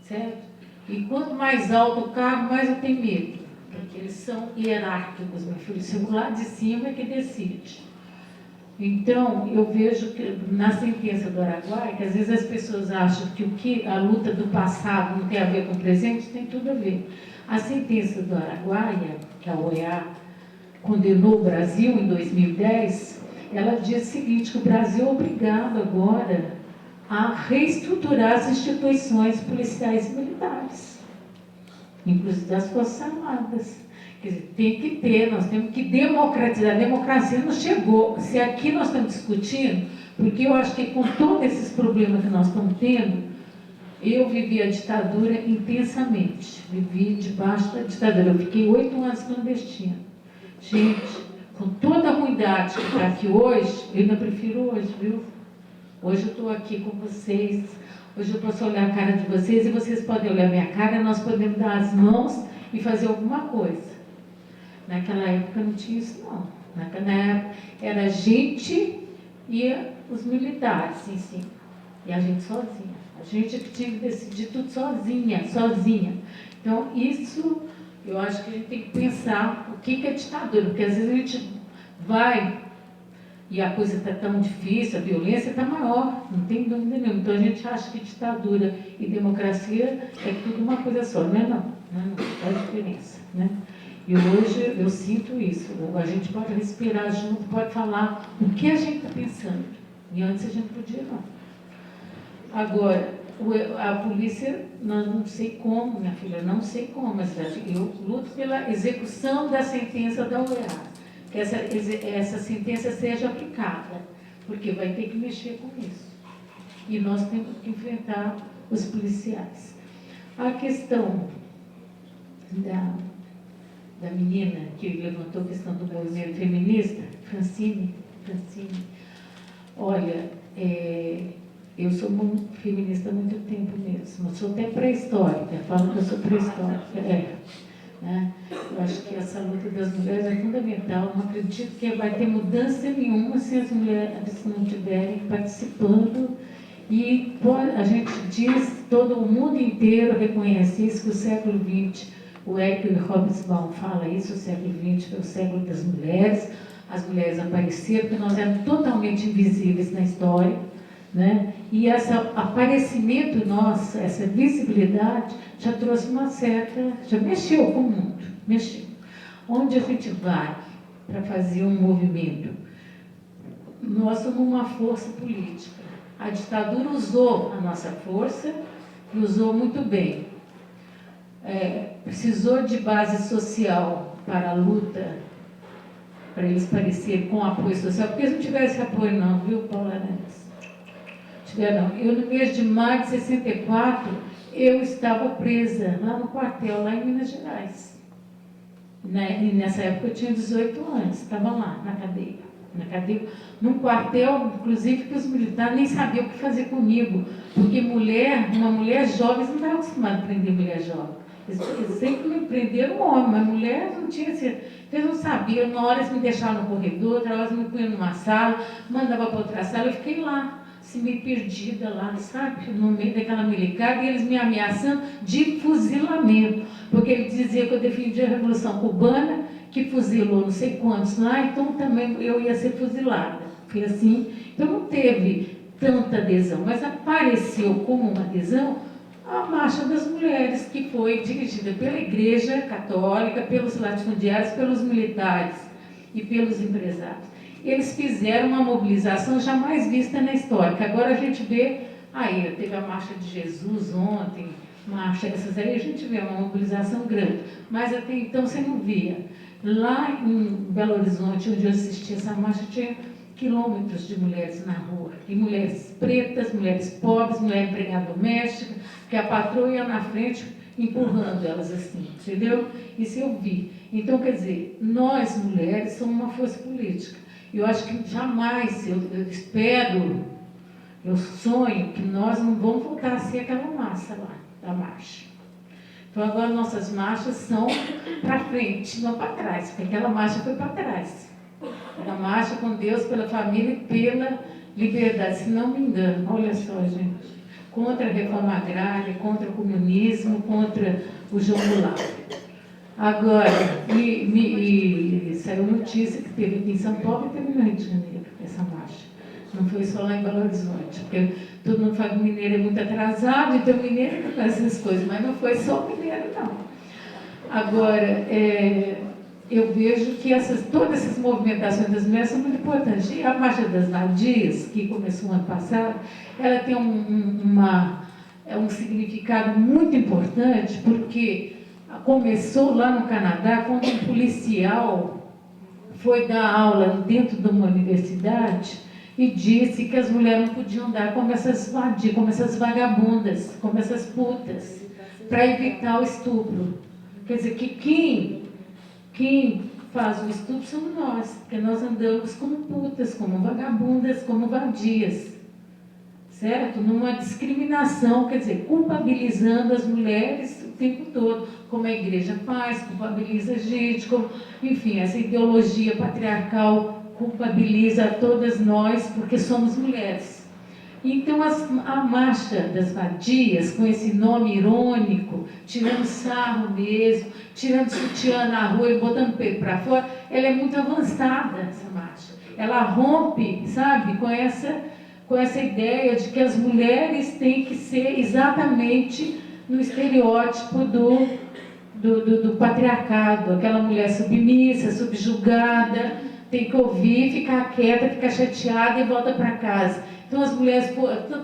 certo? E quanto mais alto o carro, mais eu tenho medo, porque eles são hierárquicos, meu filho, o lá de cima é que decide. Então, eu vejo que na sentença do Araguaia, que às vezes as pessoas acham que a luta do passado não tem a ver com o presente, tem tudo a ver. A sentença do Araguaia, que a OEA condenou o Brasil em 2010, ela diz o seguinte, que o Brasil é obrigado agora a reestruturar as instituições policiais e militares, inclusive das Forças Armadas. Quer dizer, tem que ter, nós temos que democratizar. A democracia não chegou. Se aqui nós estamos discutindo, porque eu acho que com todos esses problemas que nós estamos tendo, eu vivi a ditadura intensamente. Vivi debaixo da ditadura. Eu fiquei 8 anos clandestina. Gente, com toda a ruindade que está aqui hoje, eu ainda prefiro hoje, viu? Hoje eu estou aqui com vocês. Hoje eu posso olhar a cara de vocês e vocês podem olhar a minha cara, nós podemos dar as mãos e fazer alguma coisa. Naquela época não tinha isso, não. Naquela época era a gente e os militares em cima. E a gente sozinha. A gente que tinha que decidir tudo sozinha. Então, isso, eu acho que a gente tem que pensar o que é ditadura. Porque às vezes a gente vai e a coisa está tão difícil, a violência está maior, não tem dúvida nenhuma. Então a gente acha que ditadura e democracia é tudo uma coisa só. Não é não. Não faz diferença, né? E hoje eu sinto isso. A gente pode respirar junto, pode falar o que a gente está pensando. E antes a gente podia não. Agora, a polícia, não sei como, minha filha, não sei como, mas eu luto pela execução da sentença da OEA. Que essa sentença seja aplicada, porque vai ter que mexer com isso. E nós temos que enfrentar os policiais. A questão da menina que levantou a questão do movimento feminista, Francine, olha, eu sou feminista há muito tempo mesmo, eu sou até pré-histórica, falo que eu sou pré-histórica, né? Eu acho que essa luta das mulheres é fundamental, não acredito que vai ter mudança nenhuma se as mulheres não estiverem participando. E a gente diz, todo o mundo inteiro reconhece isso, que o século XX, o Eric Hobsbawm fala isso, o século XX foi o século das mulheres, as mulheres apareceram, porque nós éramos totalmente invisíveis na história, né? E esse aparecimento nosso, essa visibilidade, já trouxe uma certa, já mexeu com o mundo, mexeu. Onde a gente vai para fazer um movimento? Nós somos uma força política. A ditadura usou a nossa força e usou muito bem. Precisou de base social para a luta, para eles parecerem com apoio social, porque se não tivesse apoio não, viu, Paula Neves? Não. Eu, no mês de maio de 64, eu estava presa lá no quartel, lá em Minas Gerais. E nessa época eu tinha 18 anos, estava lá na cadeia, num quartel, inclusive, que os militares nem sabiam o que fazer comigo, porque uma mulher jovem, eles não estavam acostumados a prender mulher jovem. Eles sempre me prenderam homem, mas mulher não tinha assim, eles não sabiam. Uma hora eles me deixavam no corredor, outra hora eles me punham numa sala, mandava para outra sala, eu fiquei lá, assim, meio perdida lá, sabe, no meio daquela milicada, e eles me ameaçando de fuzilamento, porque ele dizia que eu defendia a Revolução Cubana, que fuzilou não sei quantos lá, então também eu ia ser fuzilada. Foi assim, então não teve tanta adesão, mas apareceu como uma adesão a Marcha das Mulheres, que foi dirigida pela Igreja Católica, pelos latifundiários, pelos militares e pelos empresários. Eles fizeram uma mobilização jamais vista na história, que agora a gente vê, aí teve a Marcha de Jesus ontem, marcha essas aí, a gente vê uma mobilização grande, mas até então você não via. Lá em Belo Horizonte, onde eu assisti essa marcha, tinha quilômetros de mulheres na rua, e mulheres pretas, mulheres pobres, mulher empregada doméstica, que a patroa ia na frente empurrando elas assim, entendeu? Isso eu vi. Então, quer dizer, nós mulheres somos uma força política. Eu acho que jamais, eu espero, eu sonho que nós não vamos voltar a ser aquela massa lá, da marcha. Então agora nossas marchas são para frente, não para trás, porque aquela marcha foi para trás. Era marcha com Deus, pela família e pela liberdade, se não me engano. Olha só, gente. Contra a reforma agrária, contra o comunismo, contra o João Goulart. Agora, saiu notícia que teve aqui em São Paulo e teve no Rio de Janeiro, essa marcha. Não foi só lá em Belo Horizonte, porque todo mundo fala que o mineiro é muito atrasado, então o mineiro que faz essas coisas, mas não foi só o mineiro, não. Agora, eu vejo que todas essas movimentações das mulheres são muito importantes. E a Marcha das Vadias, que começou no ano passado, ela tem um significado muito importante, porque começou lá no Canadá, quando um policial foi dar aula dentro de uma universidade e disse que as mulheres não podiam andar como essas vadias, como essas vagabundas, como essas putas, para evitar o estupro. Quer dizer, que quem faz o estupro somos nós, porque nós andamos como putas, como vagabundas, como vadias. Certo? Numa discriminação, quer dizer, culpabilizando as mulheres o tempo todo, como a igreja faz, culpabiliza a gente, enfim, essa ideologia patriarcal culpabiliza todas nós porque somos mulheres. Então, a Marcha das Vadias, com esse nome irônico, tirando sarro mesmo, tirando sutiã na rua e botando o peito para fora, ela é muito avançada, essa marcha. Ela rompe, sabe, com essa ideia de que as mulheres têm que ser exatamente no estereótipo do patriarcado, aquela mulher submissa, subjugada, tem que ouvir, ficar quieta, ficar chateada e volta para casa. Então as mulheres,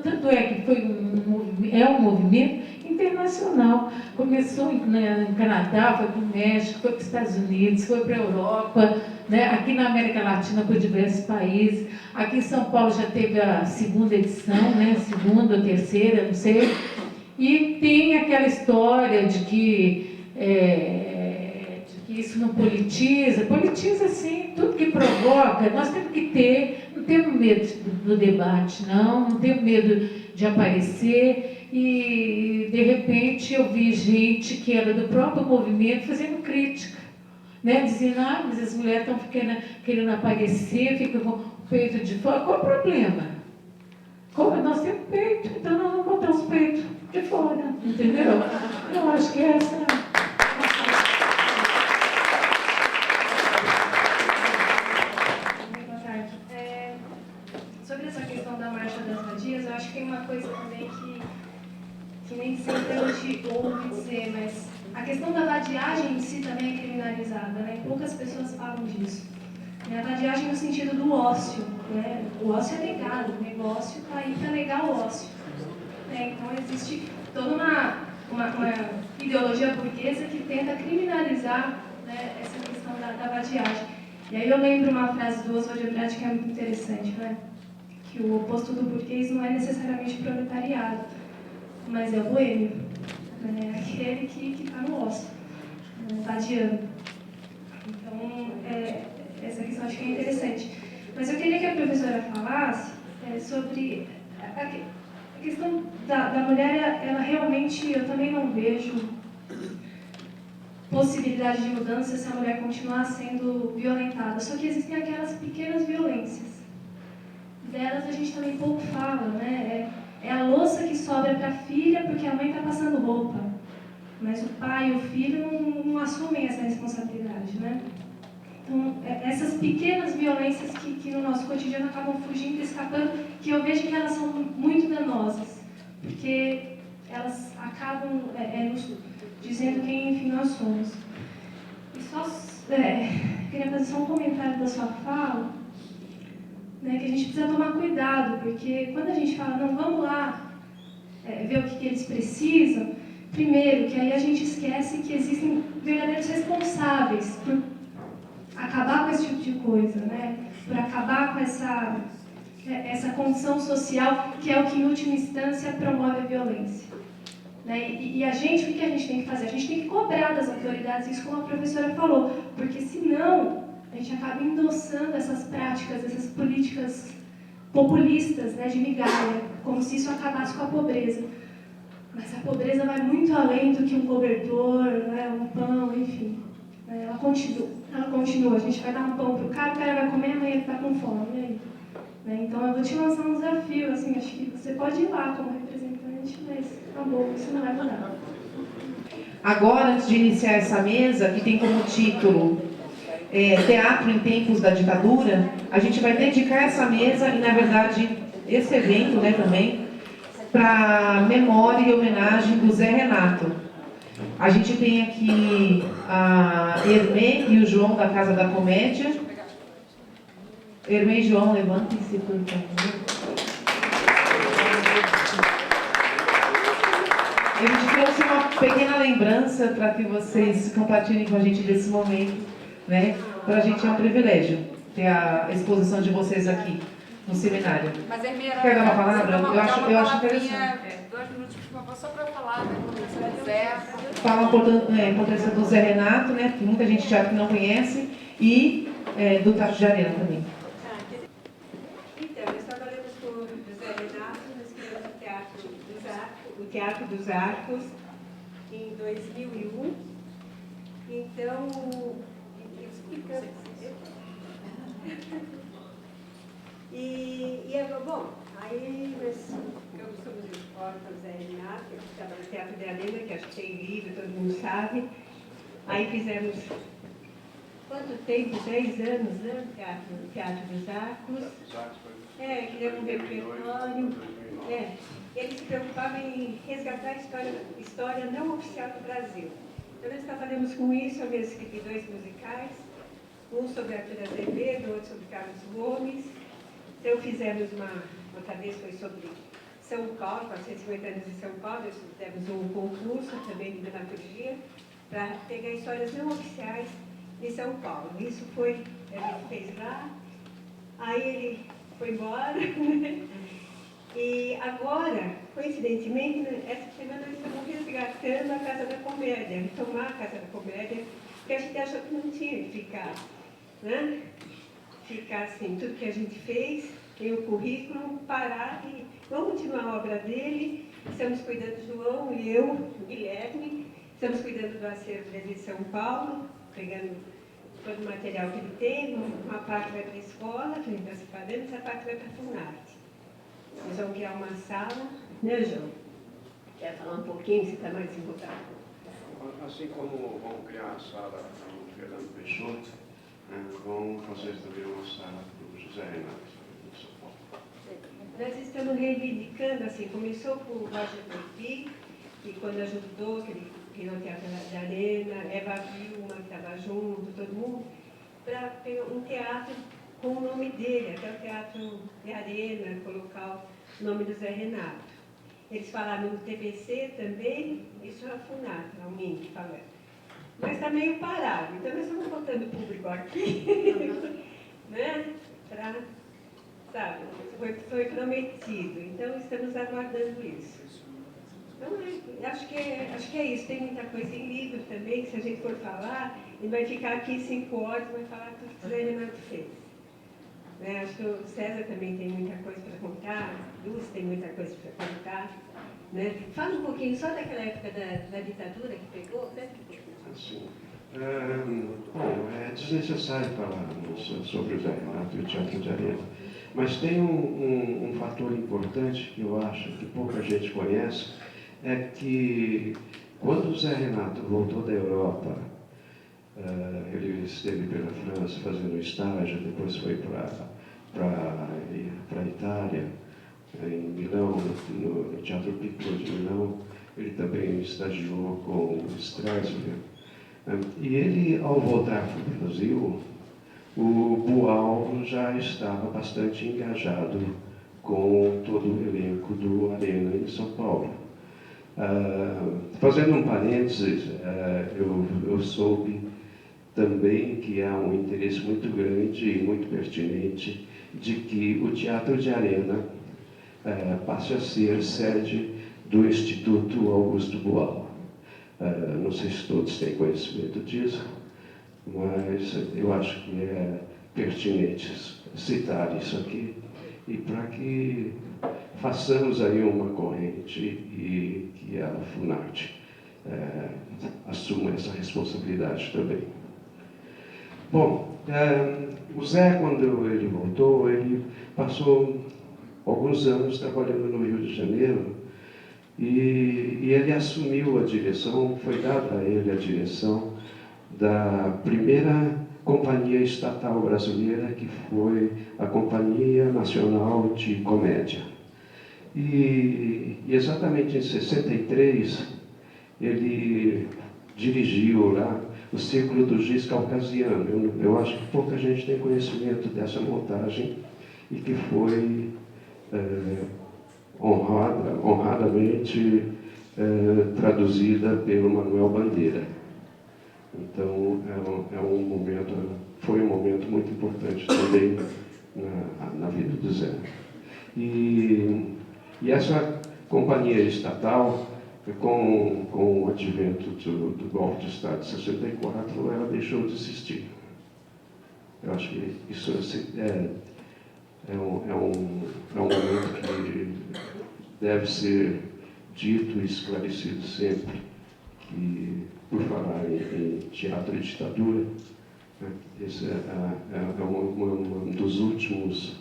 tanto é que é um movimento internacional. Começou no Canadá, foi para o México, foi para os Estados Unidos, foi para a Europa, né? Aqui na América Latina, por diversos países. Aqui em São Paulo já teve a segunda edição, né? Segunda ou terceira, não sei. E tem aquela história de que isso não politiza sim, tudo que provoca, nós temos que ter, não temos medo do debate, não temos medo de aparecer, e de repente eu vi gente que era do próprio movimento fazendo crítica, né? Dizendo, mas as mulheres estão querendo aparecer, ficam com o peito de fora, qual o problema? Nós temos peito, então nós vamos botar os peitos de fora, entendeu? Eu acho que essa... Sobre essa questão da Marcha das Vadias, eu acho que tem uma coisa também que nem sempre a gente ouve dizer, mas a questão da vadiagem em si também é criminalizada, né? Poucas pessoas falam disso. A vadiagem no sentido do ócio, né? O ócio é negado, o negócio está aí para negar o ócio. Né? Então existe toda uma ideologia burguesa que tenta criminalizar, né, essa questão da vadiagem. E aí eu lembro uma frase do Oswald de Andrade que é muito interessante, né? Que o oposto do burguês não é necessariamente proletariado, mas é o boêmio, né? Aquele que está no ócio, vadiando. Então, essa questão acho que é interessante. Mas eu queria que a professora falasse sobre a questão da mulher. Ela realmente, eu também não vejo possibilidade de mudança se a mulher continuar sendo violentada. Só que existem aquelas pequenas violências. Delas a gente também pouco fala, né? É a louça que sobra para a filha porque a mãe está passando roupa. Mas o pai e o filho não assumem essa responsabilidade, né? Então, essas pequenas violências que no nosso cotidiano acabam fugindo, escapando, que eu vejo que elas são muito danosas. Porque elas acabam nos dizendo quem, enfim, nós somos. E só queria fazer só um comentário da sua fala, né, que a gente precisa tomar cuidado, porque quando a gente fala, não, vamos lá ver o que eles precisam, primeiro, que aí a gente esquece que existem verdadeiros responsáveis por acabar com esse tipo de coisa, né, por acabar com essa condição social que é o que, em última instância, promove a violência. Né? E a gente, o que a gente tem que fazer? A gente tem que cobrar das autoridades, isso como a professora falou, porque senão a gente acaba endossando essas práticas, essas políticas populistas, né, de migalha, como se isso acabasse com a pobreza. Mas a pobreza vai muito além do que um cobertor, né, um pão, enfim. Ela continua. A gente vai dar um pão para o cara vai comer, amanhã ele está com fome. E aí? Né? Então eu vou te lançar um desafio, assim, acho que você pode ir lá como representante, mas acabou, isso não vai mudar. Agora, antes de iniciar essa mesa, que tem como título teatro em tempos da ditadura, a gente vai dedicar essa mesa e, na verdade, esse evento, né, também, para memória e homenagem do Zé Renato. A gente tem aqui a Hermê e o João da Casa da Comédia. Hermê e João, levantem-se, por favor. A gente trouxe uma pequena lembrança para que vocês compartilhem com a gente desse momento, né? Para a gente é um privilégio ter a exposição de vocês aqui no seminário. Mas, Hermeira, quer dar uma palavra? Eu acho interessante. 2 minutos, por favor, só para falar da importância do Zé. Fala a importância do Zé Renato, né? Que muita gente já não conhece, e do Teatro de Arena também. Então, nós trabalhamos com o Zé Renato, nós criamos o Teatro dos Arcos em 2001. Então, bom, aí nós somos de escola com o Zé Renato, que estava no Teatro de Arena, que acho que tem livro, todo mundo sabe. Aí fizemos, quanto tempo? 10 anos, né? Teatro dos Arcos. Criamos um repertório. Ele se preocupava em resgatar a história não oficial do Brasil. Então, nós trabalhamos com isso, eu mesmo escrevi 2 musicais, um sobre Arthur Azevedo, outro sobre Carlos Gomes. Então, fizemos outra vez foi sobre São Paulo, 450 anos de São Paulo, nós fizemos um concurso também de dramaturgia para pegar histórias não oficiais de São Paulo. Isso foi, ele fez lá, aí ele foi embora, né? E agora, coincidentemente, essa semana nós estamos resgatando a Casa da Comédia, retomar a Casa da Comédia, porque a gente achou que não tinha que ficar, né? Ficar assim, tudo que a gente fez, tem o currículo, parar e vamos continuar a obra dele. Estamos cuidando, João e eu, o Guilherme, estamos cuidando do acervo dele de São Paulo, pegando todo o material que ele tem, uma parte vai para a escola, que a gente está separando, essa parte vai para a Funarte. Nós vamos criar uma sala, né, João? Quer falar um pouquinho, você está mais envolvido? Assim como vamos criar uma sala para o Fernando Peixoto, vamos fazer também uma sala para o José Renato, em São Paulo. Nós estamos reivindicando, assim, começou com o Roger Porfi, que quando ajudou, que ele criou o Teatro de Arena, Eva Vilma, que estava junto, todo mundo, para pegar um teatro com o nome dele, até o Teatro de Arena, colocar o nome do Zé Renato. Eles falaram no TBC também, isso é a Funarte, é o MINC falando. Mas está meio parado, então nós estamos botando público aqui, né? Para, sabe, foi prometido, então estamos aguardando isso. Então, acho que é isso, tem muita coisa em livro também, que se a gente for falar, ele vai ficar aqui 5 horas e vai falar tudo que o Zé Renato fez. Né? Acho que o César também tem muita coisa para contar, a Lúcia tem muita coisa para contar. Né? Fala um pouquinho só daquela época da ditadura que pegou, né? Assim, bom, é desnecessário falarmos sobre o Zé Renato e o Teatro de Arena, mas tem um fator importante que eu acho que pouca gente conhece, é que quando o Zé Renato voltou da Europa, ele esteve pela França fazendo estágio, depois foi para a Itália, em Milão, no Teatro Piccolo de Milão. Ele também estagiou com Strasberg. E ele, ao voltar para o Brasil, o Boal já estava bastante engajado com todo o elenco do Arena em São Paulo. Fazendo um parênteses, eu soube também que há um interesse muito grande e muito pertinente de que o Teatro de Arena passe a ser sede do Instituto Augusto Boal. Não sei se todos têm conhecimento disso, mas eu acho que é pertinente citar isso aqui, e para que façamos aí uma corrente e que a Funarte assuma essa responsabilidade também. Bom, o Zé, quando ele voltou, ele passou alguns anos trabalhando no Rio de Janeiro e ele assumiu a direção, foi dada a ele a direção da primeira companhia estatal brasileira, que foi a Companhia Nacional de Comédia. E exatamente em 63, ele dirigiu lá o Círculo do Giz Caucasiano. Eu acho que pouca gente tem conhecimento dessa montagem e que foi honradamente traduzida pelo Manuel Bandeira. Então, foi um momento muito importante também na vida do Zé. E essa companhia estatal, com o advento do golpe de Estado de 64, ela deixou de existir. Eu acho que isso é um momento que deve ser dito e esclarecido sempre, que, por falar em teatro e ditadura, esse é um dos últimos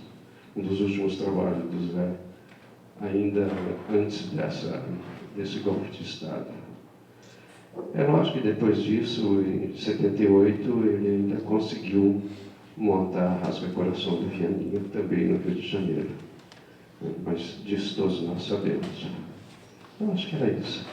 trabalhos do Zé, ainda antes desse golpe de Estado. É lógico que depois disso, em 78, ele ainda conseguiu montar Rasga Coração do Vianinho, também no Rio de Janeiro. Mas disso todos nós sabemos. Eu acho que era isso.